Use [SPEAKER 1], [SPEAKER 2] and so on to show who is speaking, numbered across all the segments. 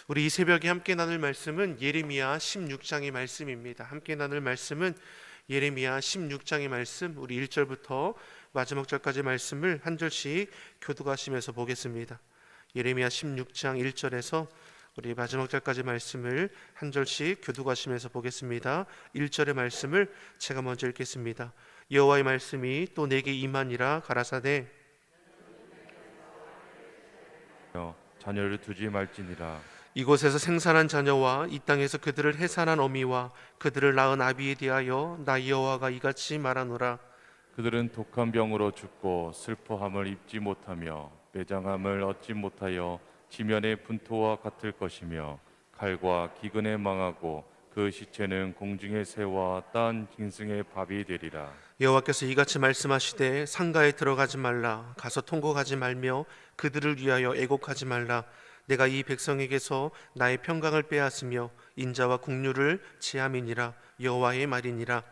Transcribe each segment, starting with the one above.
[SPEAKER 1] 우리 이 새벽에 함께 나눌 말씀은 예레미야 16장의 말씀입니다. 함께 나눌 말씀은 예레미야 16장의 말씀, 우리 1절부터 마지막 절까지 말씀을 한 절씩 교독하시면서 보겠습니다. 예레미야 16장 1절에서 우리 마지막 절까지 말씀을 한 절씩 교독하시면서 보겠습니다. 1절의 말씀을 제가 먼저 읽겠습니다. 여호와의 말씀이 또 내게 임하니라. 가라사대
[SPEAKER 2] 자녀를 두지 말지니라.
[SPEAKER 1] 이곳에서 생산한 자녀와 이 땅에서 그들을 해산한 어미와 그들을 낳은 아비에 대하여 나 여호와가 이같이 말하노라.
[SPEAKER 2] 그들은 독한 병으로 죽고 슬퍼함을 입지 못하며 매장함을 얻지 못하여 지면의 분토와 같을 것이며 칼과 기근에 망하고 그 시체는 공중의 새와 딴 짐승의 밥이 되리라.
[SPEAKER 1] 여호와께서 이같이 말씀하시되 상가에 들어가지 말라. 가서 통곡하지 말며 그들을 위하여 애곡하지 말라. 내가 이 백성에게서 나의 평강을 빼앗으며 인자와 국류를 제함이니라. 여호와의 말이니라.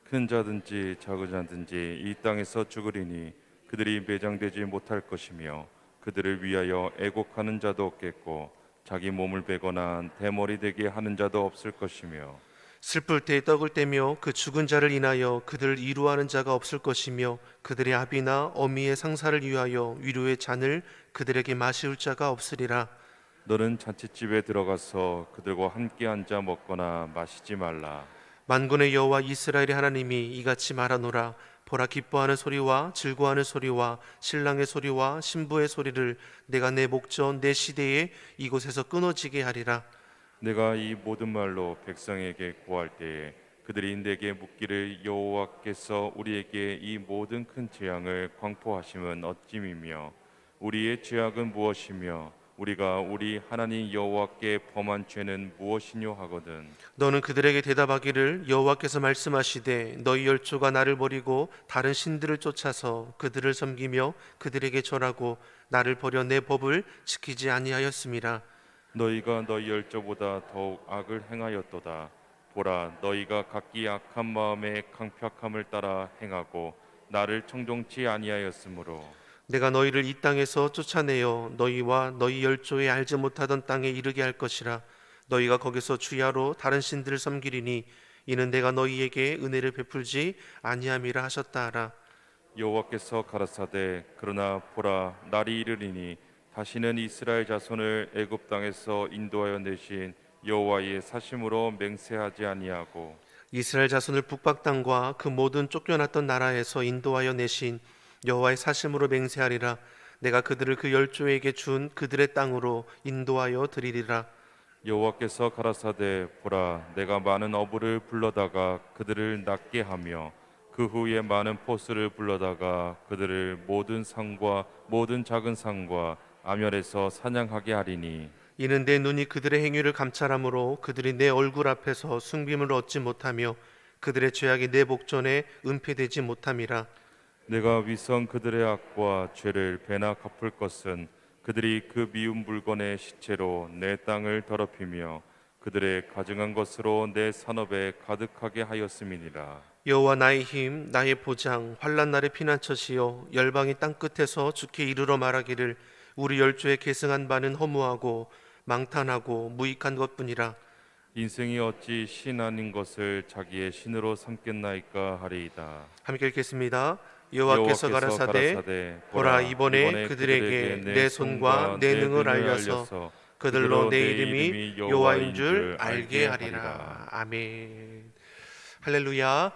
[SPEAKER 2] 큰 자든지 작은 자든지 이 땅에서 죽으리니 그들이 매장되지 못할 것이며 그들을 위하여 애곡하는 자도 없겠고 자기 몸을 베거나 대머리 되게 하는 자도 없을 것이며
[SPEAKER 1] 슬플 때에 떡을 떼며 그 죽은 자를 인하여 그들을 위로하는 자가 없을 것이며 그들의 아비나 어미의 상사를 위하여 위로의 잔을 그들에게 마실 자가 없으리라.
[SPEAKER 2] 너는 잔치집에 들어가서 그들과 함께 앉아 먹거나 마시지 말라.
[SPEAKER 1] 만군의 여호와 이스라엘의 하나님이 이같이 말하노라. 보라, 기뻐하는 소리와 즐거워하는 소리와 신랑의 소리와 신부의 소리를 내가 내 목전 내 시대에 이곳에서 끊어지게 하리라.
[SPEAKER 2] 내가 이 모든 말로 백성에게 고할 때에 그들이 내게 묻기를 여호와께서 우리에게 이 모든 큰 재앙을 광포하심은 어찌미며 우리의 죄악은 무엇이며 우리가 우리 하나님 여호와께 범한 죄는 무엇이뇨 하거든.
[SPEAKER 1] 너는 그들에게 대답하기를 여호와께서 말씀하시되 너희 열조가 나를 버리고 다른 신들을 쫓아서 그들을 섬기며 그들에게 절하고 나를 버려 내 법을 지키지 아니하였음이라.
[SPEAKER 2] 너희가 너희 열조보다 더욱 악을 행하였도다. 보라, 너희가 각기 악한 마음에 강팍함을 따라 행하고 나를 청종치 아니하였으므로
[SPEAKER 1] 내가 너희를 이 땅에서 쫓아내어 너희와 너희 열조에 알지 못하던 땅에 이르게 할 것이라. 너희가 거기서 주야로 다른 신들을 섬기리니 이는 내가 너희에게 은혜를 베풀지 아니함이라 하셨다 하라.
[SPEAKER 2] 여호와께서 가라사대 그러나 보라, 날이 이르리니 다시는 이스라엘 자손을 애굽 땅에서 인도하여 내신 여호와의 사심으로 맹세하지 아니하고
[SPEAKER 1] 이스라엘 자손을 북방 땅과 그 모든 쫓겨났던 나라에서 인도하여 내신 여호와의 사심으로 맹세하리라. 내가 그들을 그 열조에게 준 그들의 땅으로 인도하여 드리리라.
[SPEAKER 2] 여호와께서 가라사대 보라, 내가 많은 어부를 불러다가 그들을 낫게 하며 그 후에 많은 포스를 불러다가 그들을 모든 산과 모든 작은 산과 아멸에서 사냥하게 하리니
[SPEAKER 1] 이는 내 눈이 그들의 행위를 감찰함으로 그들이 내 얼굴 앞에서 숭빔을 얻지 못하며 그들의 죄악이 내 복전에 은폐되지 못함이라.
[SPEAKER 2] 내가 위선 그들의 악과 죄를 배나 갚을 것은 그들이 그 미운 물건의 시체로 내 땅을 더럽히며 그들의 가증한 것으로 내 산업에 가득하게 하였음이니라.
[SPEAKER 1] 여호와 나의 힘, 나의 보장, 환난 날의 피난처시요 열방이 땅 끝에서 주께 이르러 말하기를 우리 열조에 계승한 바는 허무하고 망탄하고 무익한 것뿐이라.
[SPEAKER 2] 인생이 어찌 신 아닌 것을 자기의 신으로 삼겠나이까 하리이다.
[SPEAKER 1] 함께 읽겠습니다. 여호와께서 가라사대 보라, 이번에 그들에게 내 손과 내 능을 알려서 그들로 내 이름이 여호와인 줄 알게 하리라. 아멘. 할렐루야.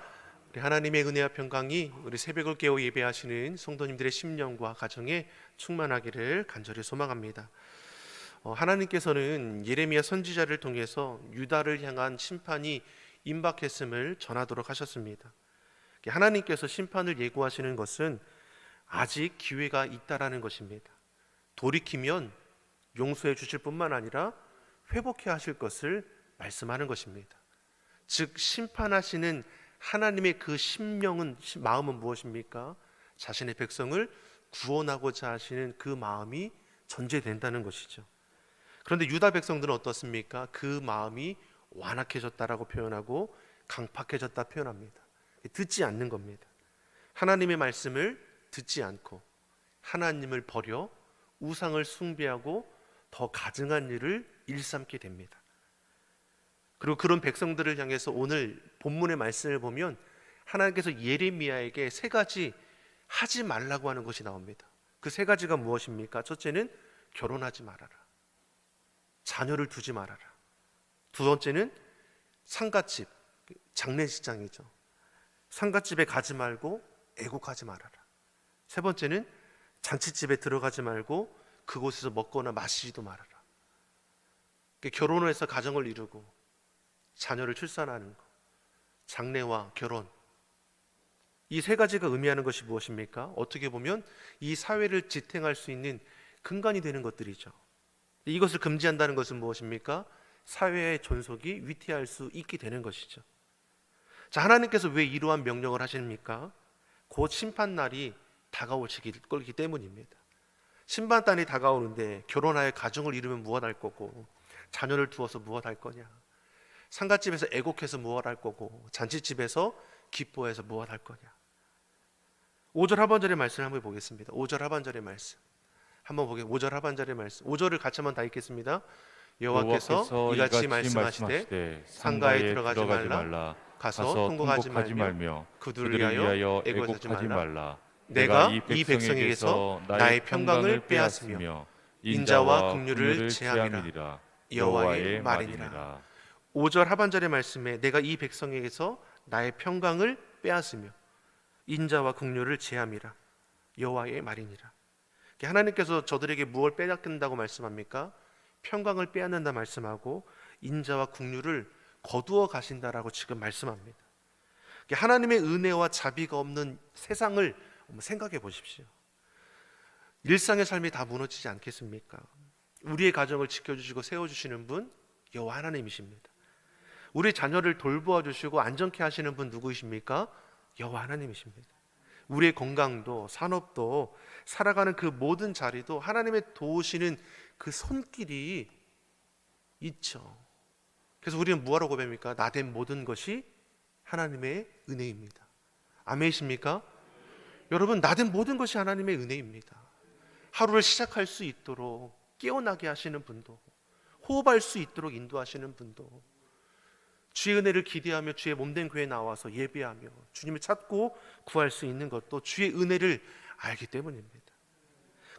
[SPEAKER 1] 우리 하나님의 은혜와 평강이 우리 새벽을 깨워 예배하시는 성도님들의 심령과 가정에 충만하기를 간절히 소망합니다. 하나님께서는 예레미야 선지자를 통해서 유다를 향한 심판이 임박했음을 전하도록 하셨습니다. 하나님께서 심판을 예고하시는 것은 아직 기회가 있다라는 것입니다. 돌이키면 용서해 주실 뿐만 아니라 회복해 하실 것을 말씀하는 것입니다. 즉 심판하시는 하나님의 그 심령은, 마음은 무엇입니까? 자신의 백성을 구원하고자 하시는 그 마음이 전제된다는 것이죠. 그런데 유다 백성들은 어떻습니까? 그 마음이 완악해졌다라고 표현하고 강팍해졌다 표현합니다. 듣지 않는 겁니다. 하나님의 말씀을 듣지 않고 하나님을 버려 우상을 숭배하고 더 가증한 일을 일삼게 됩니다. 그리고 그런 백성들을 향해서 오늘 본문의 말씀을 보면 하나님께서 예레미야에게 세 가지 하지 말라고 하는 것이 나옵니다. 그 세 가지가 무엇입니까? 첫째는 결혼하지 말아라. 자녀를 두지 말아라. 두 번째는 상갓집, 장례식장이죠. 상갓집에 가지 말고 애국하지 말아라. 세 번째는 잔치집에 들어가지 말고 그곳에서 먹거나 마시지도 말아라. 결혼을 해서 가정을 이루고 자녀를 출산하는 것, 장례와 결혼, 이 세 가지가 의미하는 것이 무엇입니까? 어떻게 보면 이 사회를 지탱할 수 있는 근간이 되는 것들이죠. 이것을 금지한다는 것은 무엇입니까? 사회의 존속이 위태할 수 있게 되는 것이죠. 자, 하나님께서 왜 이러한 명령을 하십니까? 곧 심판날이 다가오시기 때문입니다. 심판날이 다가오는데 결혼하여 가정을 이루면 무엇할 거고, 자녀를 두어서 무엇할 거냐, 상갓집에서 애곡해서 무엇할 거고, 잔치집에서 기뻐해서 무엇할 거냐. 5절 하반절의 말씀을 한번 보겠습니다. 5절 하반절의 말씀 한번 보게. 5절 하반절의 말씀, 5절을 같이 한번 다 읽겠습니다. 여호와께서 이같이 말씀하시되 상가에 들어가지 말라. 가서 통곡하지 말며 그들을 위하여 애곡하지 말라. 내가 이 백성에게서 나의 평강을 빼앗으며 인자와 긍휼을 제함이라. 여호와의 말이니라. 5절 하반절의 말씀에 내가 이 백성에게서 나의 평강을 빼앗으며 인자와 긍휼을 제함이라. 여호와의 말이니라. 하나님께서 저들에게 무엇을 빼앗긴다고 말씀합니까? 평강을 빼앗는다 말씀하고 인자와 긍휼을 거두어 가신다라고 지금 말씀합니다. 하나님의 은혜와 자비가 없는 세상을 생각해 보십시오. 일상의 삶이 다 무너지지 않겠습니까? 우리의 가정을 지켜주시고 세워주시는 분 여호와 하나님이십니다. 우리 자녀를 돌보아 주시고 안정케 하시는 분 누구이십니까? 여호와 하나님이십니다. 우리의 건강도 산업도 살아가는 그 모든 자리도 하나님의 도우시는 그 손길이 있죠. 그래서 우리는 뭐하러 고백합니까? 나된 모든 것이 하나님의 은혜입니다. 아멘이십니까? 여러분, 나된 모든 것이 하나님의 은혜입니다. 하루를 시작할 수 있도록 깨어나게 하시는 분도, 호흡할 수 있도록 인도하시는 분도, 주의 은혜를 기대하며 주의 몸된 교회에 나와서 예배하며 주님을 찾고 구할 수 있는 것도 주의 은혜를 알기 때문입니다.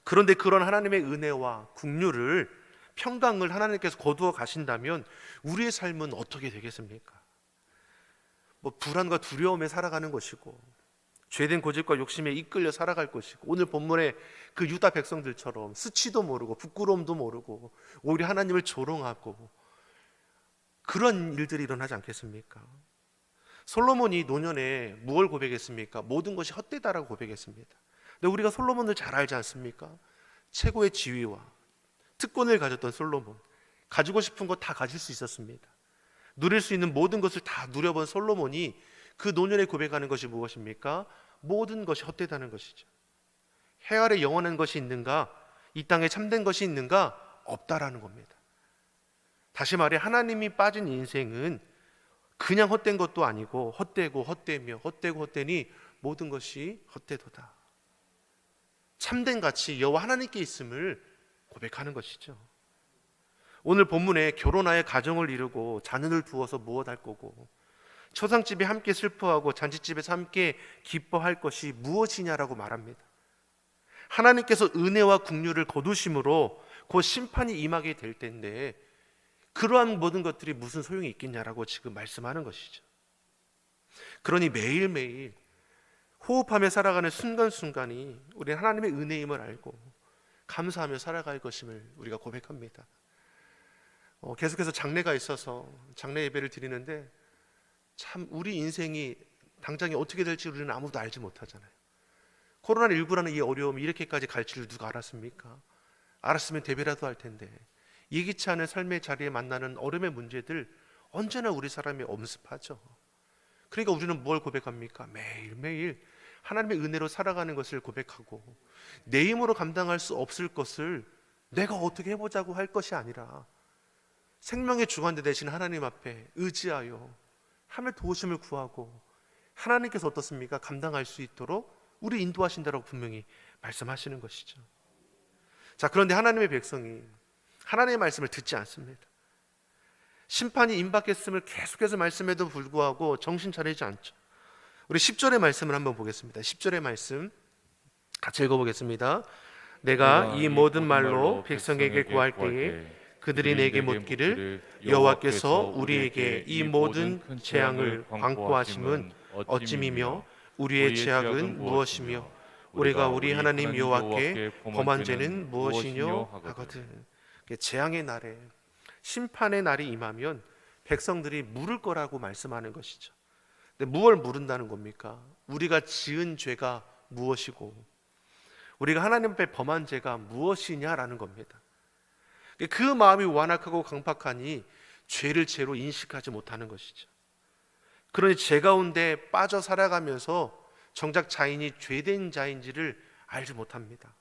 [SPEAKER 1] 그런데 그런 하나님의 은혜와 긍휼을, 평강을 하나님께서 거두어 가신다면 우리의 삶은 어떻게 되겠습니까? 불안과 두려움에 살아가는 것이고, 죄된 고집과 욕심에 이끌려 살아갈 것이고, 오늘 본문의 그 유다 백성들처럼 스치도 모르고 부끄러움도 모르고 오히려 하나님을 조롱하고, 그런 일들이 일어나지 않겠습니까? 솔로몬이 노년에 무엇을 고백했습니까? 모든 것이 헛되다라고 고백했습니다. 근데 우리가 솔로몬을 잘 알지 않습니까? 최고의 지위와 특권을 가졌던 솔로몬, 가지고 싶은 것 다 가질 수 있었습니다. 누릴 수 있는 모든 것을 다 누려본 솔로몬이 그 노년에 고백하는 것이 무엇입니까? 모든 것이 헛되다는 것이죠. 해 아래 영원한 것이 있는가? 이 땅에 참된 것이 있는가? 없다라는 겁니다. 다시 말해, 하나님이 빠진 인생은 그냥 헛된 것도 아니고 헛되고 헛되며 헛되고 헛되니 모든 것이 헛되도다. 참된 가치 여호와 하나님께 있음을 고백하는 것이죠. 오늘 본문에 결혼하여 가정을 이루고 자녀를 두어서 무엇 할 거고, 초상집에 함께 슬퍼하고 잔치집에서 함께 기뻐할 것이 무엇이냐라고 말합니다. 하나님께서 은혜와 긍휼을 거두심으로 곧 심판이 임하게 될 텐데 그러한 모든 것들이 무슨 소용이 있겠냐라고 지금 말씀하는 것이죠. 그러니 매일매일 호흡하며 살아가는 순간순간이 우리는 하나님의 은혜임을 알고 감사하며 살아갈 것임을 우리가 고백합니다. 계속해서 장례가 있어서 장례 예배를 드리는데 참 우리 인생이 당장에 어떻게 될지 우리는 아무도 알지 못하잖아요. 코로나19라는 이 어려움이 이렇게까지 갈 줄 누가 알았습니까? 알았으면 대비라도 할 텐데 예기치 않은 삶의 자리에 만나는 어려움의 문제들 언제나 우리 사람이 엄습하죠. 그러니까 우리는 뭘 고백합니까? 매일매일 하나님의 은혜로 살아가는 것을 고백하고, 내 힘으로 감당할 수 없을 것을 내가 어떻게 해보자고 할 것이 아니라 생명의 주관자 되신 하나님 앞에 의지하여 하나님의 도우심을 구하고, 하나님께서 어떻습니까? 감당할 수 있도록 우리 인도하신다라고 분명히 말씀하시는 것이죠. 자, 그런데 하나님의 백성이 하나님의 말씀을 듣지 않습니다. 심판이 임박했음을 계속해서 말씀에도 불구하고 정신 차리지 않죠. 우리 10절의 말씀을 한번 보겠습니다. 10절의 말씀 같이 읽어보겠습니다. 내가 이 모든 말로 백성에게 구할 때에 그들이 내게 묻기를 여호와께서 우리에게 이 모든 재앙을 광고하심은 어찌미며 우리의 죄악은 무엇이며 우리가 우리 하나님 여호와께 범한 죄는 무엇이뇨 하거든. 재앙의 날에, 심판의 날이 임하면 백성들이 물을 거라고 말씀하는 것이죠. 근데 무엇을 물은다는 겁니까? 우리가 지은 죄가 무엇이고 우리가 하나님 앞에 범한 죄가 무엇이냐라는 겁니다. 그 마음이 완악하고 강팍하니 죄를 죄로 인식하지 못하는 것이죠. 그러니 죄 가운데 빠져 살아가면서 정작 자인이 죄된 자인지를 알지 못합니다.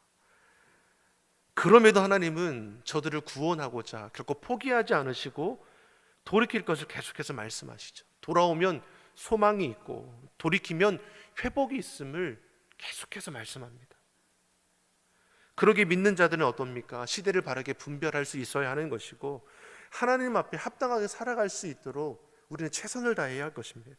[SPEAKER 1] 그럼에도 하나님은 저들을 구원하고자 결코 포기하지 않으시고 돌이킬 것을 계속해서 말씀하시죠. 돌아오면 소망이 있고 돌이키면 회복이 있음을 계속해서 말씀합니다. 그러게 믿는 자들은 어떻습니까? 시대를 바르게 분별할 수 있어야 하는 것이고 하나님 앞에 합당하게 살아갈 수 있도록 우리는 최선을 다해야 할 것입니다.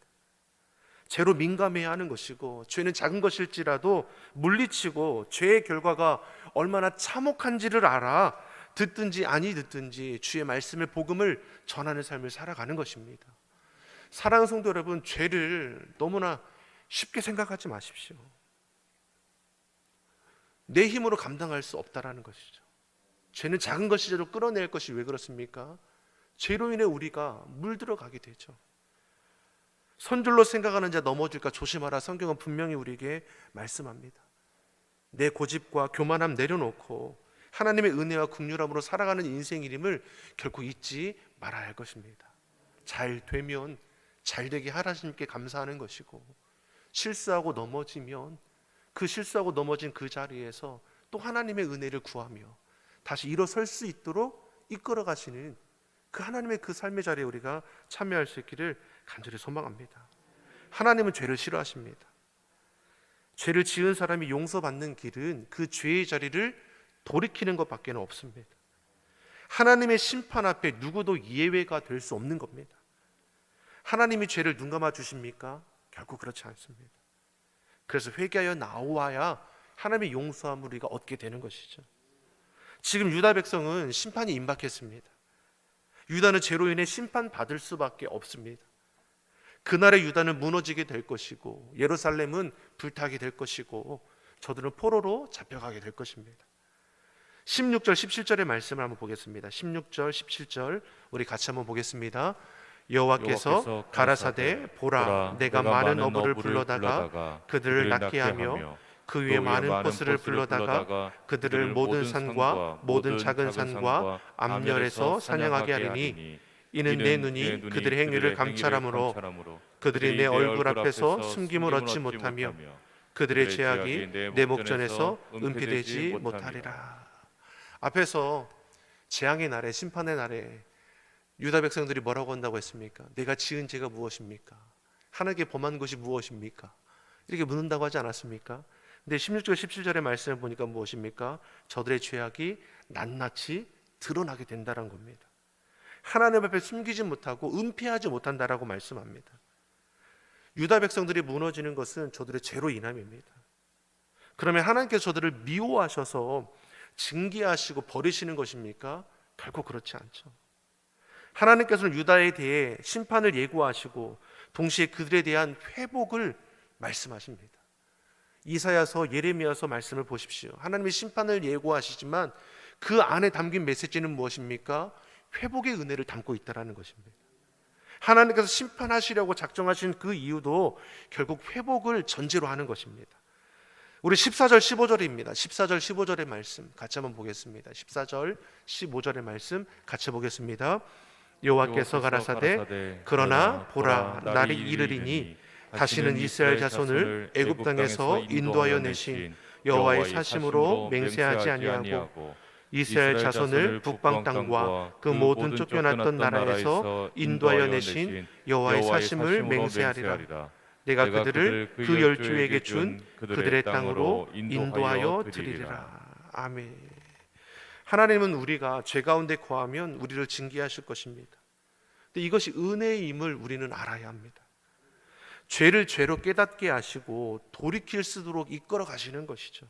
[SPEAKER 1] 죄로 민감해야 하는 것이고 죄는 작은 것일지라도 물리치고 죄의 결과가 얼마나 참혹한지를 알아 듣든지 아니 듣든지 주의 말씀을 복음을 전하는 삶을 살아가는 것입니다. 사랑하는 성도 여러분, 죄를 너무나 쉽게 생각하지 마십시오. 내 힘으로 감당할 수 없다라는 것이죠. 죄는 작은 것이라도 끌어낼 것이 왜 그렇습니까? 죄로 인해 우리가 물들어가게 되죠. 선줄로 생각하는 자 넘어질까 조심하라. 성경은 분명히 우리에게 말씀합니다. 내 고집과 교만함 내려놓고 하나님의 은혜와 긍휼함으로 살아가는 인생이름을 결코 잊지 말아야 할 것입니다. 잘 되면 잘 되게 하나님께 감사하는 것이고 실수하고 넘어지면 그 실수하고 넘어진 그 자리에서 또 하나님의 은혜를 구하며 다시 일어설 수 있도록 이끌어 가시는 그 하나님의 그 삶의 자리에 우리가 참여할 수 있기를 간절히 소망합니다. 하나님은 죄를 싫어하십니다. 죄를 지은 사람이 용서받는 길은 그 죄의 자리를 돌이키는 것밖에 없습니다. 하나님의 심판 앞에 누구도 예외가 될 수 없는 겁니다. 하나님이 죄를 눈감아 주십니까? 결코 그렇지 않습니다. 그래서 회개하여 나와야 하나님의 용서함을 우리가 얻게 되는 것이죠. 지금 유다 백성은 심판이 임박했습니다. 유다는 죄로 인해 심판받을 수밖에 없습니다. 그날의 유다는 무너지게 될 것이고 예루살렘은 불타게 될 것이고 저들은 포로로 잡혀가게 될 것입니다. 16절 17절의 말씀을 한번 보겠습니다. 16절 17절 우리 같이 한번 보겠습니다. 여호와께서 가라사대 보라 내가 많은 어부를 불러다가 그들을 낳게 하며 그 위에 많은 포스를 불러다가 그들을 모든 산과 모든 작은 산과 암열에서 사냥하게 하리니 이는 내 눈이 그들의 행위를 감찰함으로 그들이 내 얼굴 앞에서 숨김을 얻지 못하며 그들의 죄악이 내 목전에서 은폐되지 못하리라. 앞에서 재앙의 날에 심판의 날에 유다 백성들이 뭐라고 한다고 했습니까? 내가 지은 죄가 무엇입니까? 하나님께 범한 것이 무엇입니까? 이렇게 묻는다고 하지 않았습니까? 근데 16절 17절의 말씀을 보니까 무엇입니까? 저들의 죄악이 낱낱이 드러나게 된다는 겁니다. 하나님 앞에 숨기지 못하고 은폐하지 못한다라고 말씀합니다. 유다 백성들이 무너지는 것은 저들의 죄로 인함입니다. 그러면 하나님께서 저들을 미워하셔서 징계하시고 버리시는 것입니까? 결코 그렇지 않죠. 하나님께서는 유다에 대해 심판을 예고하시고 동시에 그들에 대한 회복을 말씀하십니다. 이사야서 예레미야서 말씀을 보십시오. 하나님의 심판을 예고하시지만 그 안에 담긴 메시지는 무엇입니까? 회복의 은혜를 담고 있다는 것입니다. 하나님께서 심판하시려고 작정하신 그 이유도 결국 회복을 전제로 하는 것입니다. 우리 14절 15절입니다. 14절 15절의 말씀 같이 한번 보겠습니다. 14절 15절의 말씀 같이 보겠습니다. 여호와께서 가라사대 그러나 보라 날이 이르리니 다시는 이스라엘 자손을 애굽 땅에서 인도하여 내신 여호와의 사심으로 맹세하지 아니하고 이스라엘 자손을 북방 땅과 그 모든 쫓겨났던 나라에서 인도하여 내신 여호와의 사심을 맹세하리라. 내가 그들을 그 열주에게 준 그들의 땅으로 인도하여 드리리라. 아멘. 하나님은 우리가 죄 가운데 거하면 우리를 징계하실 것입니다. 근데 이것이 은혜임을 우리는 알아야 합니다. 죄를 죄로 깨닫게 하시고 돌이킬 수 있도록 이끌어 가시는 것이죠.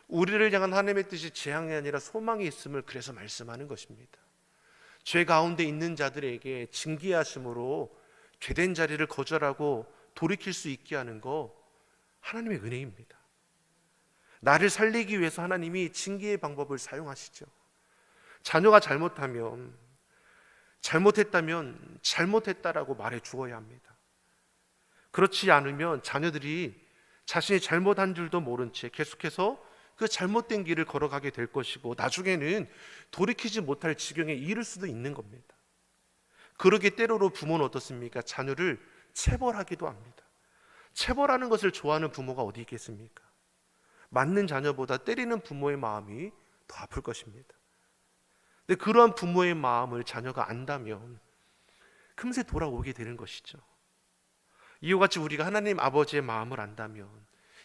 [SPEAKER 1] 우리를 향한 하나님의 뜻이 재앙이 아니라 소망이 있음을 그래서 말씀하는 것입니다. 죄 가운데 있는 자들에게 징계하심으로 죄된 자리를 거절하고 돌이킬 수 있게 하는 거 하나님의 은혜입니다. 나를 살리기 위해서 하나님이 징계의 방법을 사용하시죠. 자녀가 잘못했다면 잘못했다라고 말해 주어야 합니다. 그렇지 않으면 자녀들이 자신이 잘못한 줄도 모른 채 계속해서 그 잘못된 길을 걸어가게 될 것이고 나중에는 돌이키지 못할 지경에 이를 수도 있는 겁니다. 그러기에 때로로 부모는 어떻습니까? 자녀를 체벌하기도 합니다. 체벌하는 것을 좋아하는 부모가 어디 있겠습니까? 맞는 자녀보다 때리는 부모의 마음이 더 아플 것입니다. 근데 그러한 부모의 마음을 자녀가 안다면 금세 돌아오게 되는 것이죠. 이와 같이 우리가 하나님 아버지의 마음을 안다면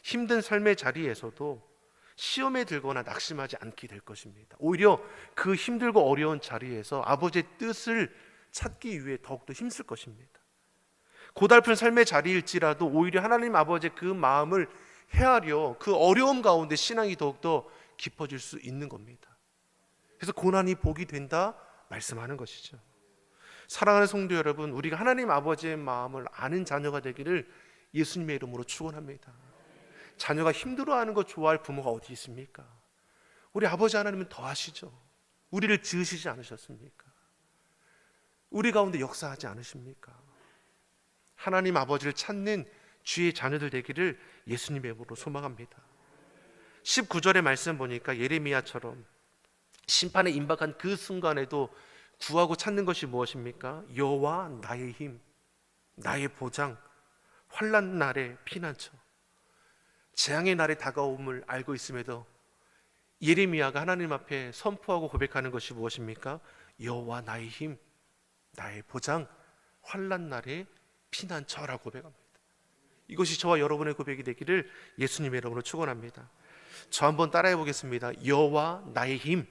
[SPEAKER 1] 힘든 삶의 자리에서도 시험에 들거나 낙심하지 않게 될 것입니다. 오히려 그 힘들고 어려운 자리에서 아버지의 뜻을 찾기 위해 더욱더 힘쓸 것입니다. 고달픈 삶의 자리일지라도 오히려 하나님 아버지의 그 마음을 헤아려 그 어려움 가운데 신앙이 더욱더 깊어질 수 있는 겁니다. 그래서 고난이 복이 된다 말씀하는 것이죠. 사랑하는 성도 여러분, 우리가 하나님 아버지의 마음을 아는 자녀가 되기를 예수님의 이름으로 축원합니다. 자녀가 힘들어하는 것 좋아할 부모가 어디 있습니까? 우리 아버지 하나님은 더 하시죠. 우리를 지으시지 않으셨습니까? 우리 가운데 역사하지 않으십니까? 하나님 아버지를 찾는 주의 자녀들 되기를 예수님의 이름으로 소망합니다. 19절의 말씀 보니까 예레미야처럼 심판에 임박한 그 순간에도 구하고 찾는 것이 무엇입니까? 여호와 나의 힘, 나의 보장, 환난 날의 피난처. 재앙의 날이 다가옴을 알고 있음에도 예레미야가 하나님 앞에 선포하고 고백하는 것이 무엇입니까? 여호와 나의 힘, 나의 보장, 환난 날의 피난처라고 고백합니다. 이것이 저와 여러분의 고백이 되기를 예수님의 이름으로 축원합니다. 저 한번 따라해 보겠습니다. 여호와 나의 힘,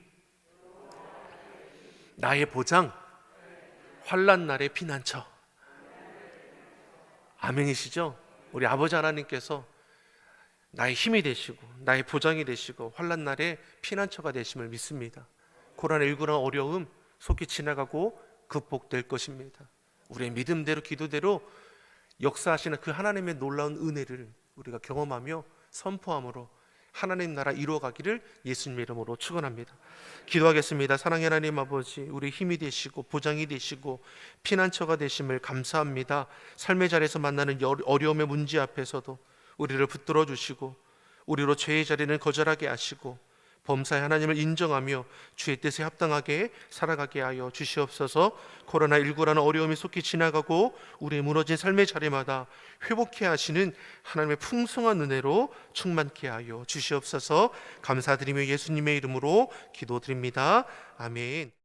[SPEAKER 1] 나의 보장, 환난 날의 피난처. 아멘이시죠? 우리 아버지 하나님께서 나의 힘이 되시고 나의 보장이 되시고 환난 날의 피난처가 되심을 믿습니다. 코로나19라는 어려움 속히 지나가고 극복될 것입니다. 우리의 믿음대로 기도대로 역사하시는 그 하나님의 놀라운 은혜를 우리가 경험하며 선포함으로 하나님 나라 이루어가기를 예수님의 이름으로 축원합니다. 기도하겠습니다. 사랑의 하나님 아버지, 우리 힘이 되시고 보장이 되시고 피난처가 되심을 감사합니다. 삶의 자리에서 만나는 어려움의 문제 앞에서도 우리를 붙들어 주시고 우리로 죄의 자리는 거절하게 하시고 범사의 하나님을 인정하며 주의 뜻에 합당하게 살아가게 하여 주시옵소서. 코로나19라는 어려움이 속히 지나가고 우리의 무너진 삶의 자리마다 회복케 하시는 하나님의 풍성한 은혜로 충만케 하여 주시옵소서. 감사드리며 예수님의 이름으로 기도드립니다. 아멘.